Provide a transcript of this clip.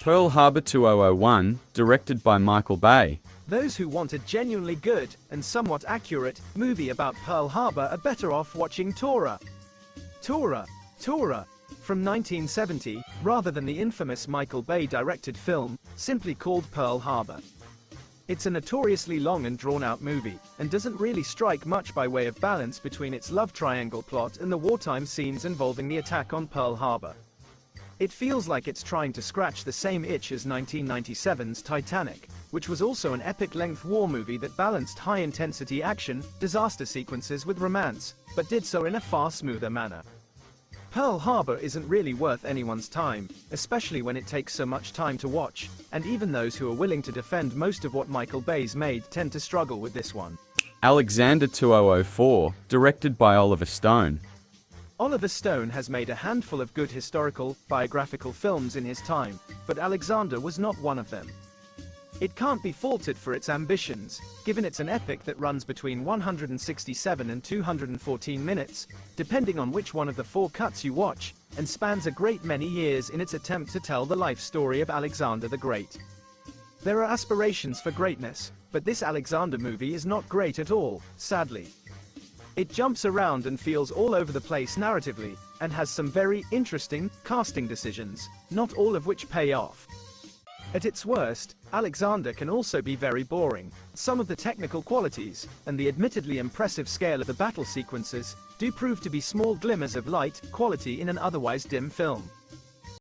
Pearl Harbor 2001, directed by Michael Bay. Those who want a genuinely good, and somewhat accurate, movie about Pearl Harbor are better off watching Tora. Tora. From 1970, rather than the infamous Michael Bay-directed film, simply called Pearl Harbor. It's a notoriously long and drawn-out movie, and doesn't really strike much by way of balance between its love triangle plot and the wartime scenes involving the attack on Pearl Harbor. It feels like it's trying to scratch the same itch as 1997's Titanic, which was also an epic-length war movie that balanced high-intensity action, disaster sequences with romance, but did so in a far smoother manner. Pearl Harbor isn't really worth anyone's time, especially when it takes so much time to watch, and even those who are willing to defend most of what Michael Bay's made tend to struggle with this one. Alexander 2004, directed by Oliver Stone. Oliver Stone has made a handful of good historical, biographical films in his time, but Alexander was not one of them. It can't be faulted for its ambitions, given it's an epic that runs between 167 and 214 minutes, depending on which one of the 4 cuts you watch, and spans a great many years in its attempt to tell the life story of Alexander the Great. There are aspirations for greatness, but this Alexander movie is not great at all, sadly. It jumps around and feels all over the place narratively, and has some very interesting casting decisions, not all of which pay off. At its worst, Alexander can also be very boring. Some of the technical qualities, and the admittedly impressive scale of the battle sequences, do prove to be small glimmers of light, quality in an otherwise dim film.